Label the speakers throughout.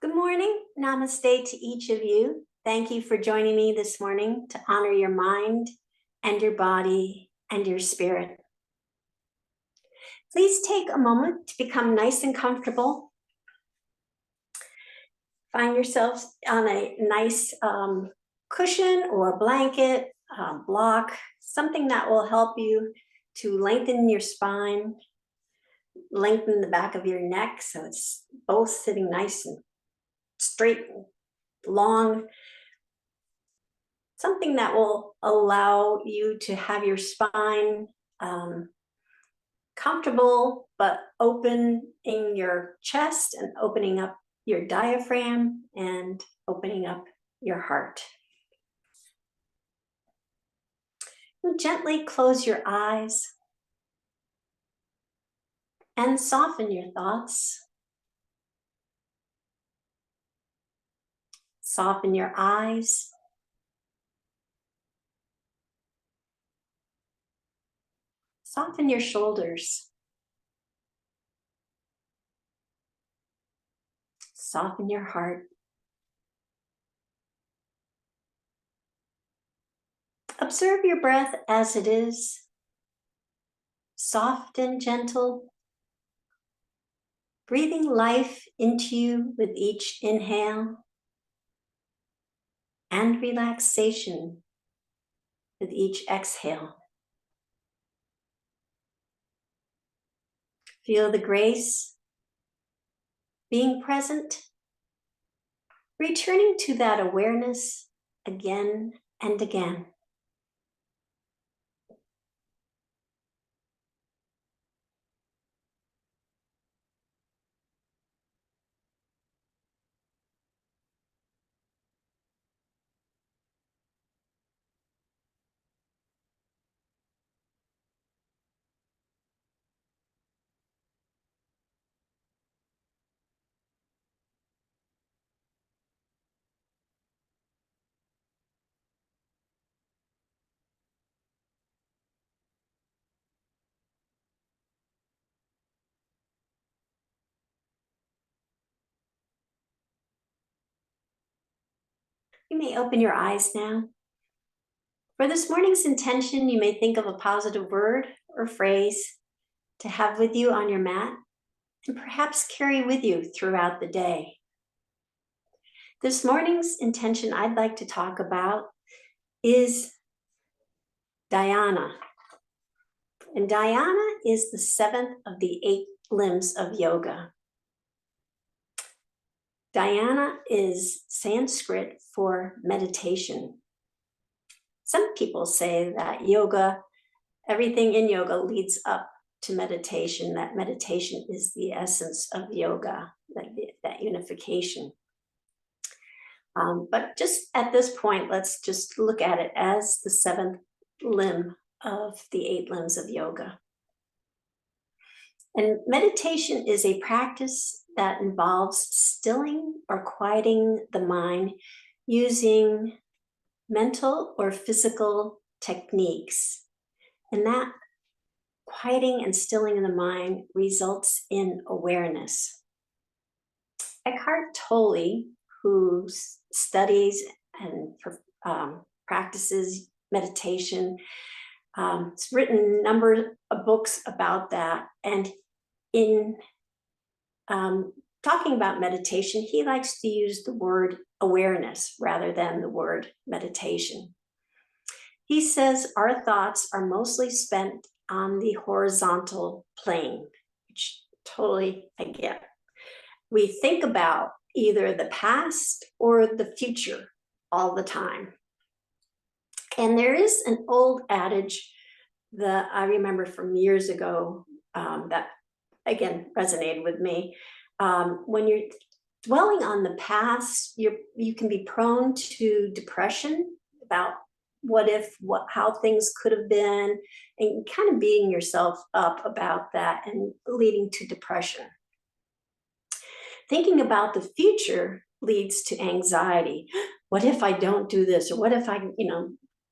Speaker 1: Good morning. Namaste to each of you. Thank you for joining me this morning to honor your mind and your body and your spirit. Please take a moment to become nice and comfortable. Find yourselves on a nice cushion or blanket, block, something that will help you to lengthen your spine, lengthen the back of your neck so it's both sitting nice and straight and long. Something that will allow you to have your spine comfortable, but open in your chest and opening up your diaphragm and opening up your heart. And gently close your eyes and soften your thoughts. Soften your eyes. Soften your shoulders. Soften your heart. Observe your breath as it is, soft and gentle, breathing life into you with each inhale and relaxation with each exhale. Feel the grace, being present, returning to that awareness again and again. You may open your eyes now. For this morning's intention, you may think of a positive word or phrase to have with you on your mat and perhaps carry with you throughout the day. This morning's intention I'd like to talk about is Dhyana. And Dhyana is the seventh of the 8 limbs of yoga. Dhyana is Sanskrit for meditation. Some people say that yoga, everything in yoga leads up to meditation, that meditation is the essence of yoga, that unification. But just at this point, let's just look at it as the 7th limb of the 8 limbs of yoga. And meditation is a practice that involves stilling or quieting the mind using mental or physical techniques. And that quieting and stilling of the mind results in awareness. Eckhart Tolle, who studies and practices meditation, has written a number of books about that. And in talking about meditation, he likes to use the word awareness rather than the word meditation. He says our thoughts are mostly spent on the horizontal plane, which totally I get. We think about either the past or the future all the time. And there is an old adage that I remember from years ago that, again, resonated with me. When you're dwelling on the past, you can be prone to depression about how things could have been, and kind of beating yourself up about that and leading to depression. Thinking about the future leads to anxiety. What if I don't do this? Or what if I,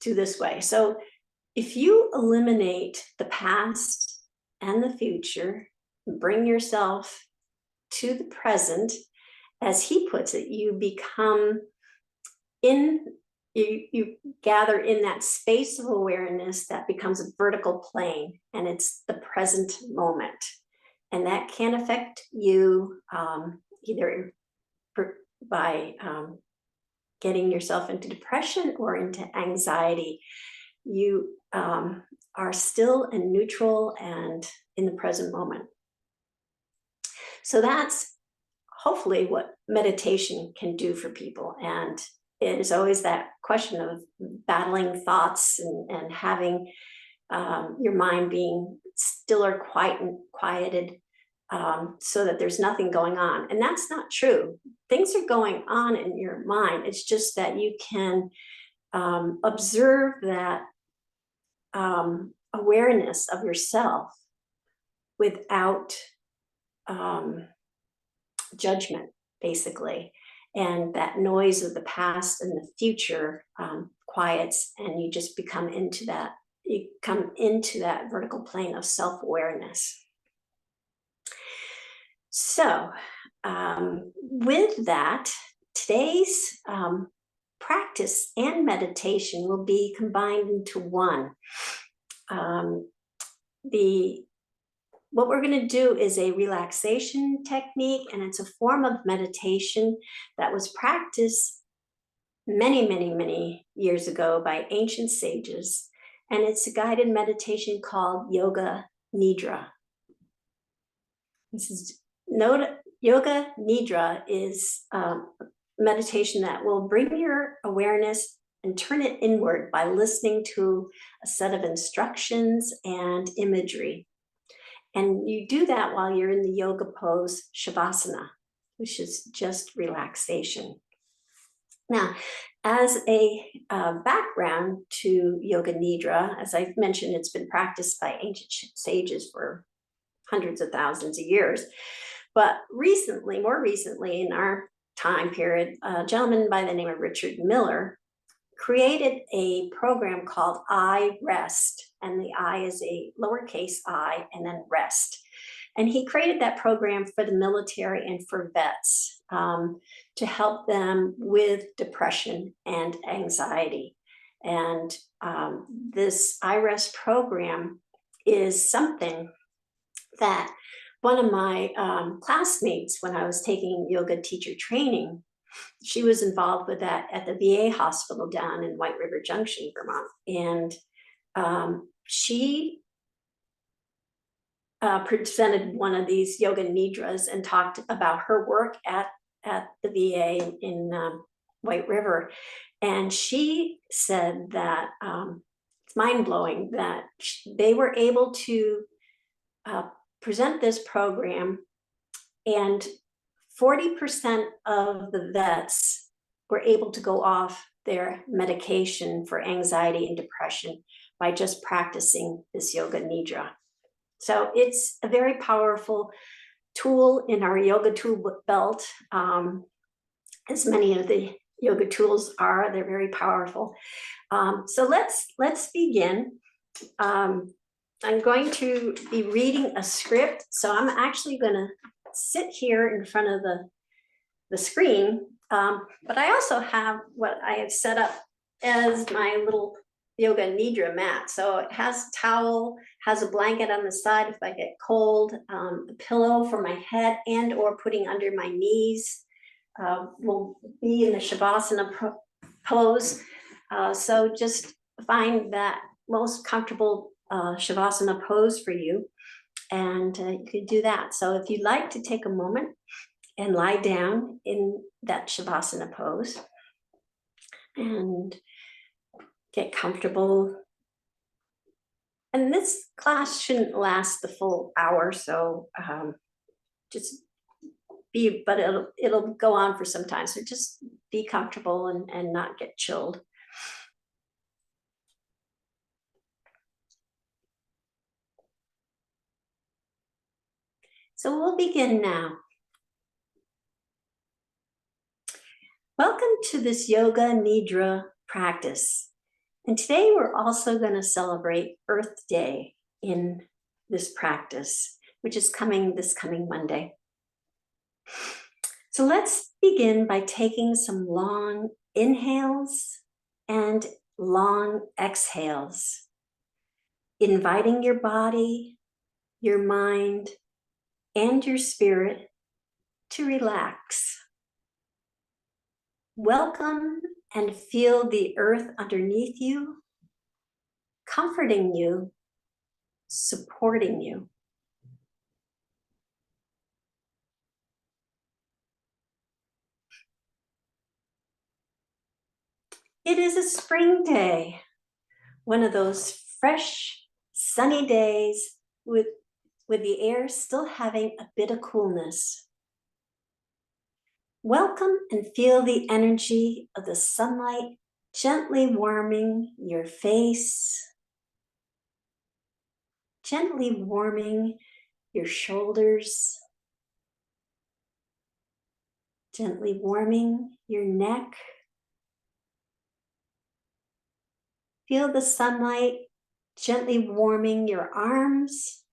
Speaker 1: do this way? So if you eliminate the past and the future, bring yourself to the present, as he puts it, you become you gather in that space of awareness that becomes a vertical plane, and it's the present moment. And that can affect you either by getting yourself into depression or into anxiety. You are still in neutral and in the present moment. So that's hopefully what meditation can do for people. And it is always that question of battling thoughts and having your mind being still or quieted so that there's nothing going on. And that's not true. Things are going on in your mind. It's just that you can observe that awareness of yourself without judgment, basically. And that noise of the past and the future quiets, and you just become into that, you come into that vertical plane of self-awareness. So with that, today's practice and meditation will be combined into one. What we're going to do is a relaxation technique, and it's a form of meditation that was practiced many, many, many years ago by ancient sages. And it's a guided meditation called Yoga Nidra. This is Yoga Nidra is meditation that will bring your awareness and turn it inward by listening to a set of instructions and imagery. And you do that while you're in the yoga pose Shavasana, which is just relaxation. Now, as a background to Yoga Nidra, as I've mentioned, it's been practiced by ancient sages for hundreds of thousands of years. But recently, more recently in our time period, a gentleman by the name of Richard Miller created a program called I Rest, and the I is a lowercase I and then rest. And he created that program for the military and for vets to help them with depression and anxiety. And this I Rest program is something that one of my classmates, when I was taking yoga teacher training, she was involved with that at the VA hospital down in White River Junction, Vermont. And she presented one of these Yoga Nidras and talked about her work at the VA in White River. And she said that it's mind-blowing that they were able to present this program, and 40% of the vets were able to go off their medication for anxiety and depression by just practicing this Yoga Nidra. So it's a very powerful tool in our yoga tool belt. As many of the yoga tools are, they're very powerful. So let's begin. I'm going to be reading a script. So I'm actually going to sit here in front of the screen, but I also have what I have set up as my little Yoga Nidra mat. So it has a towel, has a blanket on the side if I get cold, a pillow for my head and or putting under my knees. Will be in the Shavasana pose. So just find that most comfortable Shavasana pose for you, and you can do that. So if you'd like to take a moment and lie down in that Shavasana pose and get comfortable. And this class shouldn't last the full hour, so just be, but it'll go on for some time. So just be comfortable and not get chilled. So we'll begin now. Welcome to this Yoga Nidra practice. And today we're also going to celebrate Earth Day in this practice, which is this coming Monday. So let's begin by taking some long inhales and long exhales, inviting your body, your mind, and your spirit to relax. Welcome and feel the earth underneath you, comforting you, supporting you. It is a spring day, one of those fresh, sunny days with the air still having a bit of coolness. Welcome and feel the energy of the sunlight gently warming your face, gently warming your shoulders, gently warming your neck. Feel the sunlight gently warming your arms,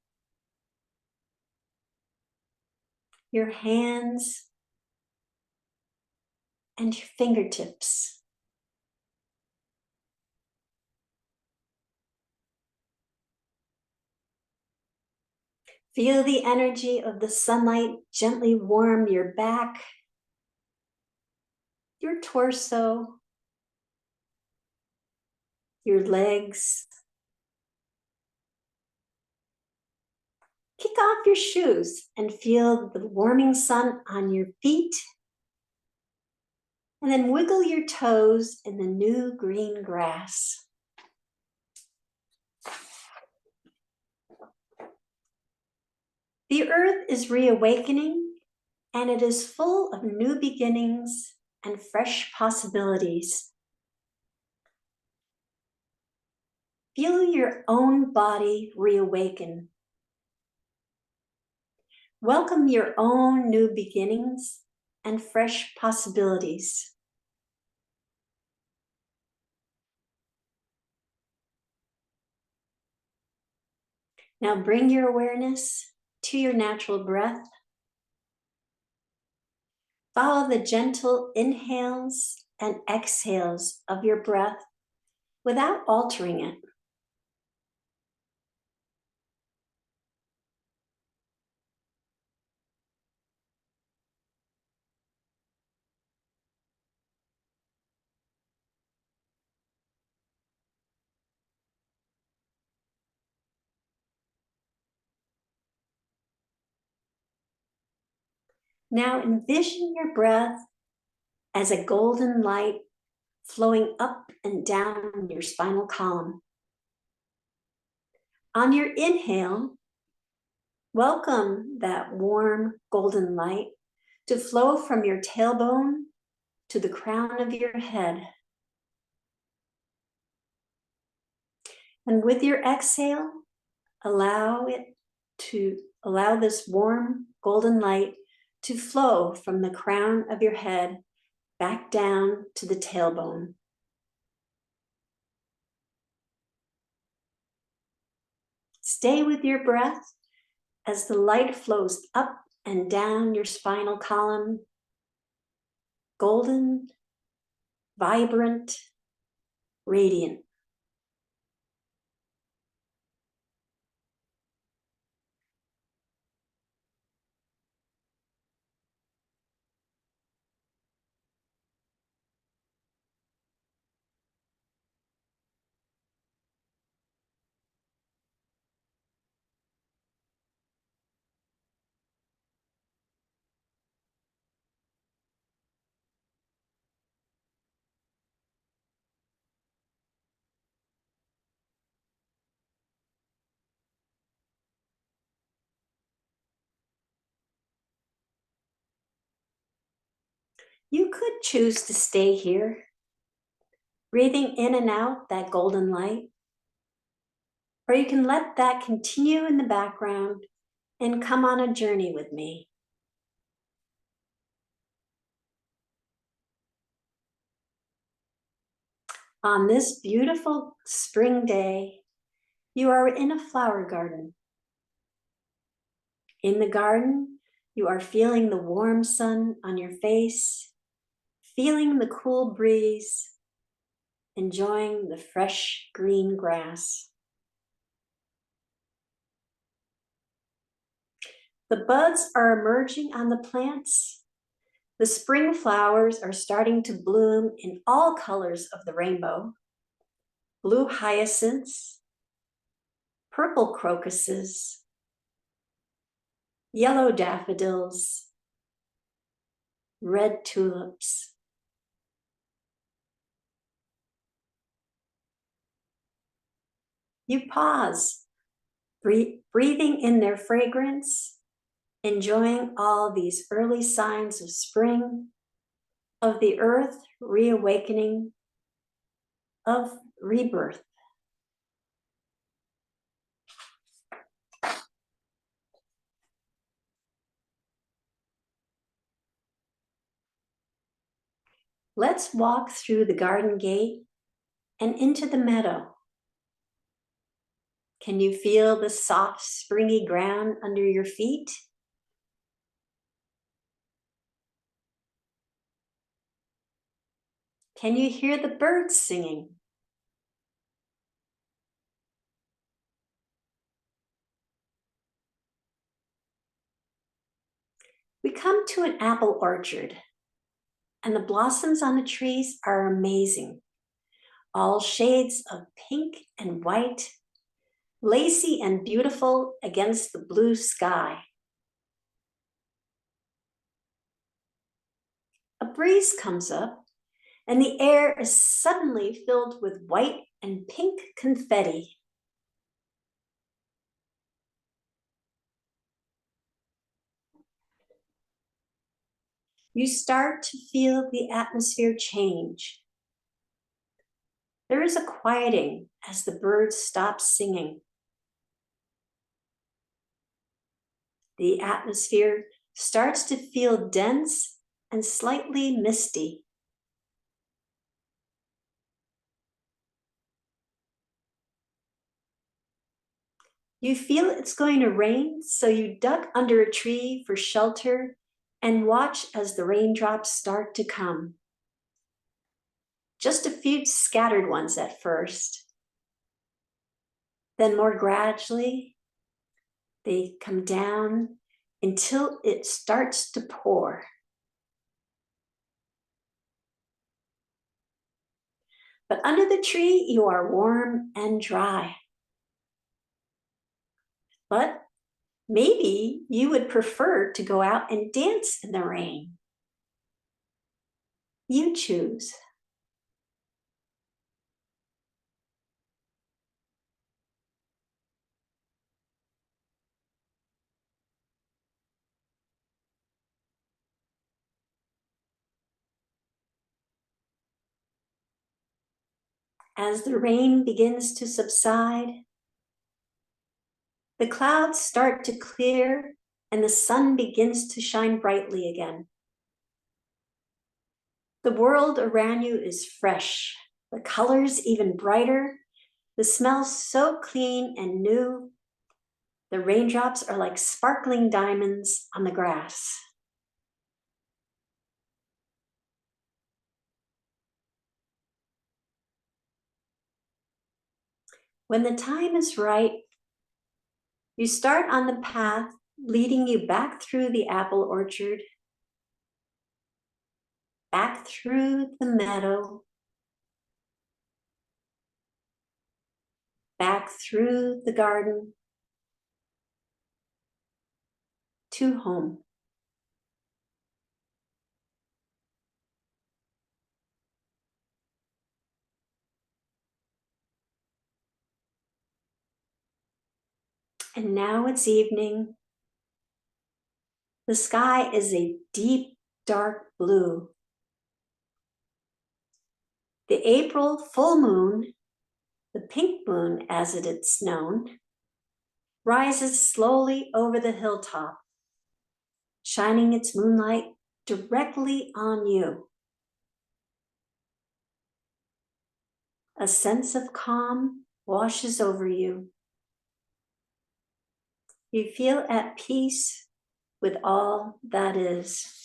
Speaker 1: your hands, and your fingertips. Feel the energy of the sunlight gently warm your back, your torso, your legs. Kick off your shoes and feel the warming sun on your feet. And then wiggle your toes in the new green grass. The earth is reawakening, and it is full of new beginnings and fresh possibilities. Feel your own body reawaken. Welcome your own new beginnings and fresh possibilities. Now bring your awareness to your natural breath. Follow the gentle inhales and exhales of your breath without altering it. Now envision your breath as a golden light flowing up and down your spinal column. On your inhale, welcome that warm golden light to flow from your tailbone to the crown of your head. And with your exhale, allow this warm golden light to flow from the crown of your head back down to the tailbone. Stay with your breath as the light flows up and down your spinal column, golden, vibrant, radiant. You could choose to stay here, breathing in and out that golden light, or you can let that continue in the background and come on a journey with me. On this beautiful spring day, you are in a flower garden. In the garden, You are feeling the warm sun on your face, feeling the cool breeze, enjoying the fresh green grass. The buds are emerging on the plants. The spring flowers are starting to bloom in all colors of the rainbow. Blue hyacinths, purple crocuses, yellow daffodils, red tulips. You pause, breathing in their fragrance, enjoying all these early signs of spring, of the earth reawakening, of rebirth. Let's walk through the garden gate and into the meadow. Can you feel the soft, springy ground under your feet? Can you hear the birds singing? We come to an apple orchard, and the blossoms on the trees are amazing. All shades of pink and white, lacy and beautiful against the blue sky. A breeze comes up, and the air is suddenly filled with white and pink confetti. You start to feel the atmosphere change. There is a quieting as the birds stop singing. The atmosphere starts to feel dense and slightly misty. You feel it's going to rain, so you duck under a tree for shelter and watch as the raindrops start to come. Just a few scattered ones at first. Then more gradually, they come down until it starts to pour. But under the tree, you are warm and dry. But maybe you would prefer to go out and dance in the rain. You choose. As the rain begins to subside, the clouds start to clear and the sun begins to shine brightly again. The world around you is fresh, the colors even brighter, the smell so clean and new. The raindrops are like sparkling diamonds on the grass. When the time is right, you start on the path leading you back through the apple orchard, back through the meadow, back through the garden, to home. And now it's evening. The sky is a deep, dark blue. The April full moon, the pink moon as it is known, rises slowly over the hilltop, shining its moonlight directly on you. A sense of calm washes over you. You feel at peace with all that is.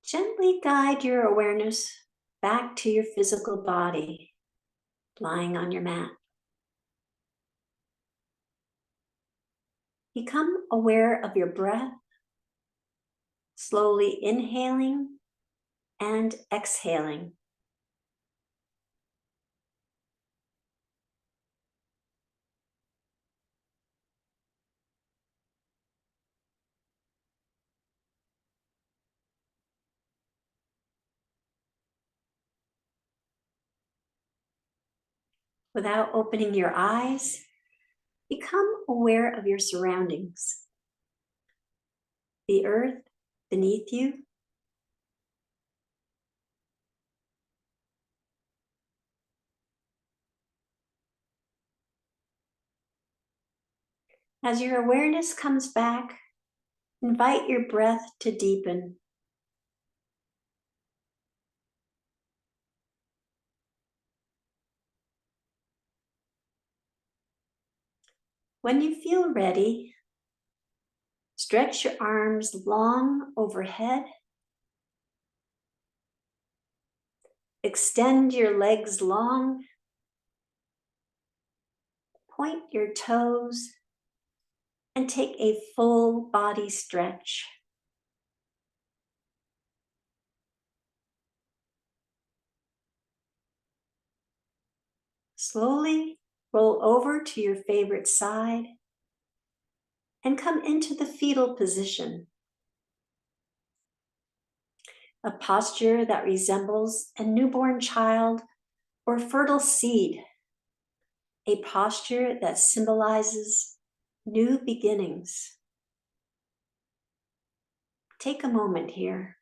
Speaker 1: Gently guide your awareness back to your physical body, lying on your mat. Become aware of your breath, slowly inhaling and exhaling. Without opening your eyes, become aware of your surroundings. The earth beneath you, as your awareness comes back, invite your breath to deepen. When you feel ready, stretch your arms long overhead. Extend your legs long. Point your toes and take a full body stretch. Slowly roll over to your favorite side and come into the fetal position, a posture that resembles a newborn child or fertile seed, a posture that symbolizes new beginnings. Take a moment here.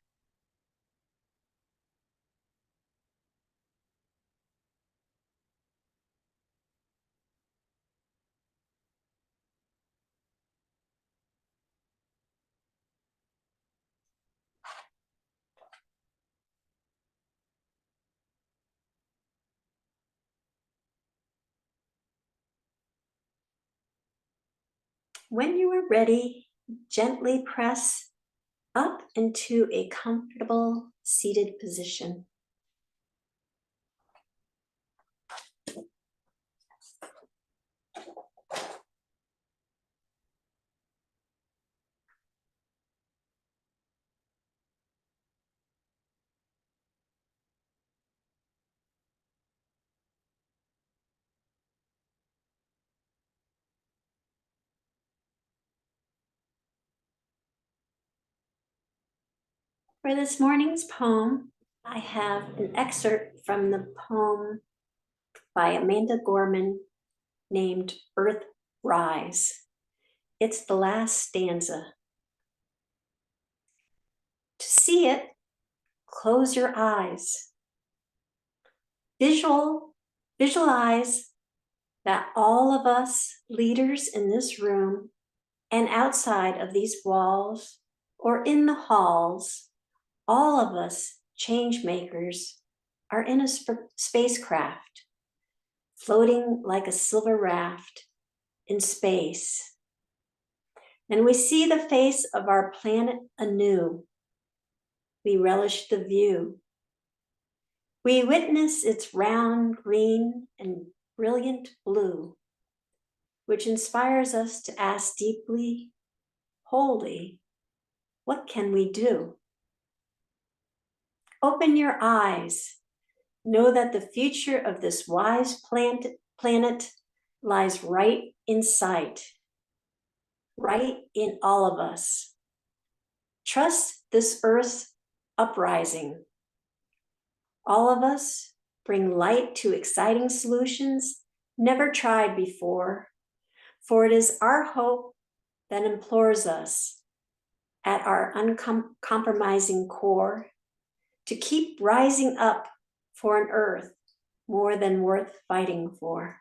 Speaker 1: When you are ready, gently press up into a comfortable seated position. For this morning's poem, I have an excerpt from the poem by Amanda Gorman named Earthrise. It's the last stanza. To see it, close your eyes. Visualize that all of us leaders in this room and outside of these walls or in the halls, all of us change makers are in a spacecraft, floating like a silver raft in space. And we see the face of our planet anew. We relish the view. We witness its round green and brilliant blue, which inspires us to ask deeply, wholly, what can we do? Open your eyes. Know that the future of this wise planet lies right in sight, right in all of us. Trust this earth's uprising. All of us bring light to exciting solutions never tried before, for it is our hope that implores us at our uncompromising core to keep rising up for an earth more than worth fighting for.